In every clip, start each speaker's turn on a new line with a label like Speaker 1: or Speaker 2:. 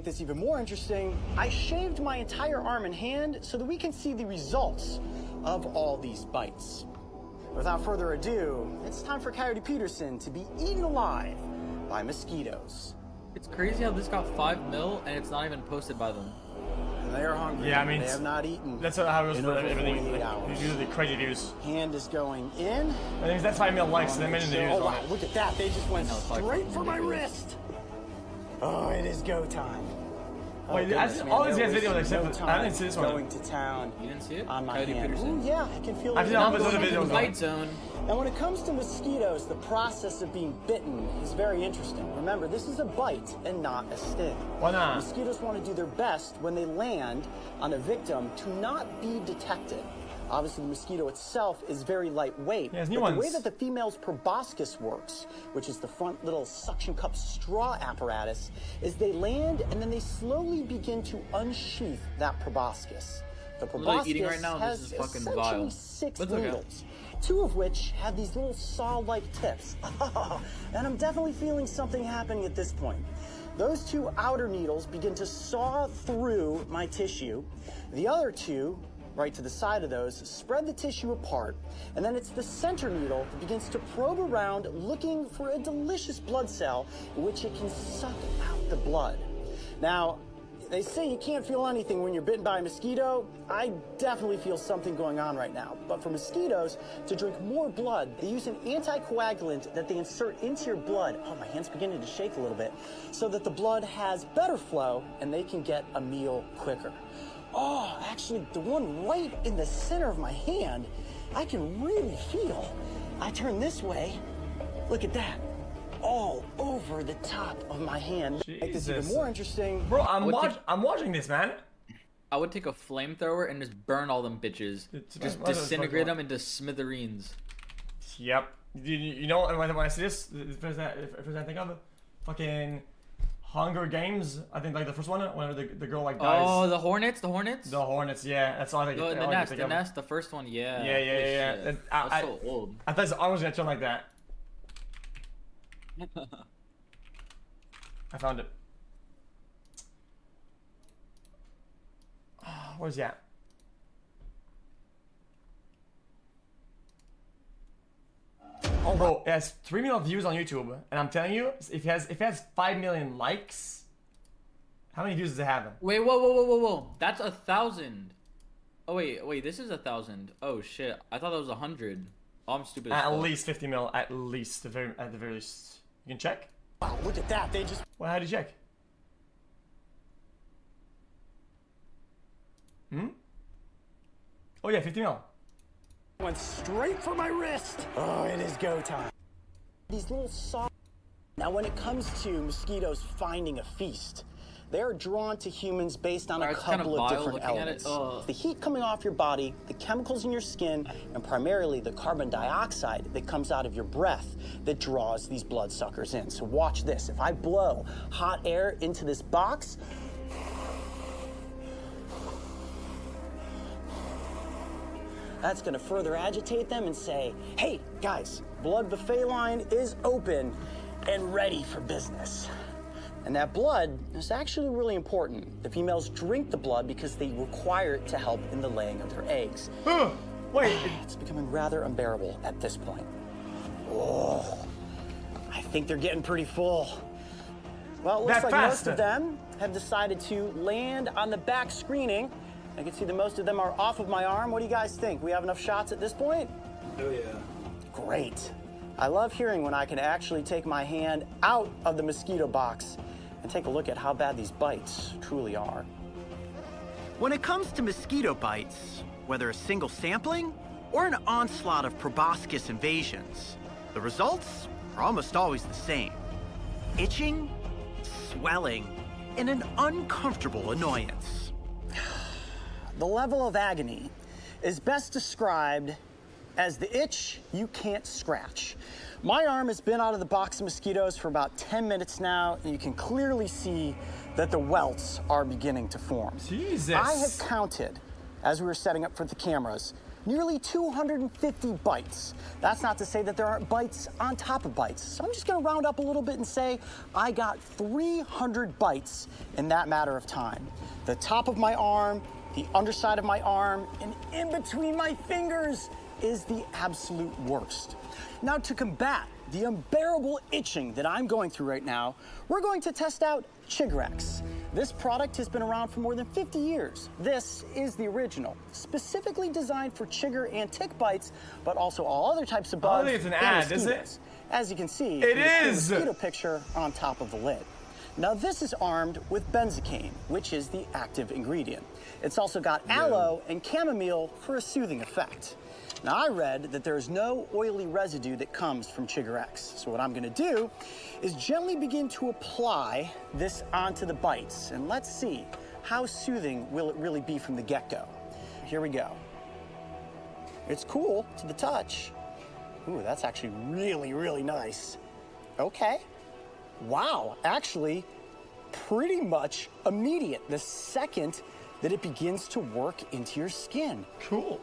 Speaker 1: make this even more interesting, I shaved my entire arm and hand so that we can see the results of all these bites. Without further ado, it's time for Coyote Peterson to be eaten alive by mosquitoes.
Speaker 2: It's crazy how this got 5 mil and it's not even posted by them.
Speaker 1: And they are hungry.
Speaker 3: Yeah, I mean,
Speaker 1: they have not eaten.
Speaker 3: That's how it was
Speaker 1: in
Speaker 3: for
Speaker 1: over
Speaker 3: everything.
Speaker 1: 48
Speaker 3: Like,
Speaker 1: hours.
Speaker 3: these are the crazy views.
Speaker 1: Hand is going in.
Speaker 3: I think that's 5 mil likes, and then the views.
Speaker 1: Oh wow, look at that. They just went
Speaker 2: No, it's like
Speaker 1: straight for my wrist. Oh, it is go time.
Speaker 3: Wait,
Speaker 1: goodness,
Speaker 3: I've seen
Speaker 1: man,
Speaker 3: all these
Speaker 1: there
Speaker 3: guys'
Speaker 1: was
Speaker 3: videos except
Speaker 1: no
Speaker 3: for, I didn't see this one.
Speaker 1: Going to town
Speaker 2: You didn't see it?
Speaker 1: on my
Speaker 2: Coyote
Speaker 1: hand.
Speaker 2: Peterson.
Speaker 1: Ooh, yeah, I can feel it.
Speaker 3: I've seen all those other videos.
Speaker 2: Fight zone.
Speaker 1: Now, when it comes to mosquitoes, the process of being bitten is very interesting. Remember, this is a bite and not a sting.
Speaker 3: Why not?
Speaker 1: Mosquitoes want to do their best when they land on a victim to not be detected. Obviously, the mosquito itself is very lightweight.
Speaker 3: Yeah,
Speaker 1: but the way that the female's proboscis works, which is the front little suction cup straw apparatus, is they land and then they slowly begin to unsheath that proboscis. The proboscis
Speaker 2: eating right now,
Speaker 1: has
Speaker 2: this is fucking
Speaker 1: essentially
Speaker 2: vile.
Speaker 1: 6
Speaker 2: But it's okay.
Speaker 1: needles, 2 of which have these little saw-like tips. And I'm definitely feeling something happening at this point. Those 2 outer needles begin to saw through my tissue. The other 2, right to the side of those, spread the tissue apart, and then it's the center needle that begins to probe around looking for a delicious blood cell in which it can suck out the blood. Now, they say you can't feel anything when you're bitten by a mosquito. I definitely feel something going on right now. But for mosquitoes to drink more blood, they use an anticoagulant that they insert into your blood. Oh, my hand's beginning to shake a little bit. So that the blood has better flow and they can get a meal quicker. Oh, actually, the one right in the center of my hand, I can really feel. I turn this way, look at that, all over the top of my hand. Make this even more interesting.
Speaker 3: Bro, I'm watching this, man.
Speaker 2: I would take a flamethrower and just burn all them bitches. Just disintegrate them into smithereens.
Speaker 3: Yep. You know, when I see this, the first thing I think of, fucking Hunger Games. I think like the first one, whenever the girl like dies.
Speaker 2: Oh, the Hornets, the Hornets.
Speaker 3: The Hornets, yeah. That's all I think.
Speaker 2: The nest, the first one, yeah.
Speaker 3: Yeah.
Speaker 2: That's so old.
Speaker 3: I thought I was gonna turn like that. I found it. Where's he at? Oh, bro, it has 3 million views on YouTube, and I'm telling you, if it has 5 million likes, how many views does it have?
Speaker 2: Wait, whoa! That's 1,000. Oh wait, this is 1,000. Oh shit, I thought that was 100. Oh, I'm stupid.
Speaker 3: At least 50 mil, at least, at the very least. You can check.
Speaker 1: Wow, look at that. They just...
Speaker 3: Well, how do you check? Oh yeah, 50 mil.
Speaker 1: Went straight for my wrist. Oh, it is go time. These little saw... Now, when it comes to mosquitoes finding a feast, they are drawn to humans based on a couple of different elements. The heat coming off your body, the chemicals in your skin, and primarily the carbon dioxide that comes out of your breath that draws these bloodsuckers in. So watch this. If I blow hot air into this box, that's going to further agitate them and say, hey, guys, blood buffet line is open and ready for business. And that blood is actually really important. The females drink the blood because they require it to help in the laying of their eggs.
Speaker 3: Wait.
Speaker 1: It's becoming rather unbearable at this point. Oh, I think they're getting pretty full. Well, it looks like most of them have decided to land on the back screening. I can see that most of them are off of my arm. What do you guys think? We have enough shots at this point?
Speaker 4: Oh yeah.
Speaker 1: Great. I love hearing when I can actually take my hand out of the mosquito box and take a look at how bad these bites truly are. When it comes to mosquito bites, whether a single sampling or an onslaught of proboscis invasions, the results are almost always the same. Itching, swelling, and an uncomfortable annoyance. The level of agony is best described as the itch you can't scratch. My arm has been out of the box of mosquitoes for about 10 minutes now, and you can clearly see that the welts are beginning to form.
Speaker 3: Jesus.
Speaker 1: I have counted, as we were setting up for the cameras, nearly 250 bites. That's not to say that there aren't bites on top of bites. So I'm just gonna round up a little bit and say I got 300 bites in that matter of time. The top of my arm, the underside of my arm, and in between my fingers is the absolute worst. Now, to combat the unbearable itching that I'm going through right now, we're going to test out xQc. This product has been around for more than 50 years. This is the original, specifically designed for chigger and tick bites, but also all other types of bugs.
Speaker 3: I don't think it's an
Speaker 1: and
Speaker 3: ad, is it?
Speaker 1: mosquitoes. As you can see,
Speaker 3: It
Speaker 1: the
Speaker 3: is!
Speaker 1: mosquito picture on top of the lid. Now, this is armed with benzocaine, which is the active ingredient. It's also got aloe and chamomile for a soothing effect. Now, I read that there is no oily residue that comes from xQc. So what I'm gonna do is gently begin to apply this onto the bites, and let's see how soothing will it really be from the get-go. Here we go. It's cool to the touch. Ooh, that's actually really, really nice. Okay. Wow, actually, pretty much immediate the second that it begins to work into your skin.
Speaker 3: Cool.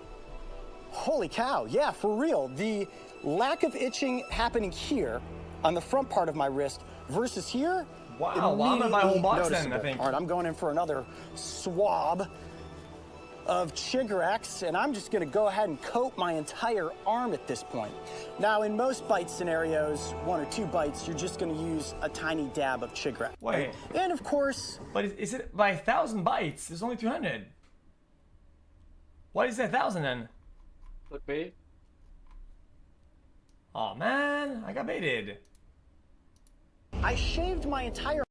Speaker 1: Holy cow, yeah, for real. The lack of itching happening here on the front part of my wrist versus here.
Speaker 3: Wow, well, I'm gonna buy a whole box then, I
Speaker 1: noticeable.
Speaker 3: think.
Speaker 1: All right, I'm going in for another swab of xQc, and I'm just gonna go ahead and coat my entire arm at this point. Now, in most bite scenarios, 1 or 2 bites, you're just gonna use a tiny dab of xQc.
Speaker 3: Wait.
Speaker 1: And of course,
Speaker 3: But is it by 1,000 bites? There's only 200. Why is that 1,000 then?
Speaker 2: Look, bait.
Speaker 3: Oh man, I got baited.
Speaker 1: I shaved my entire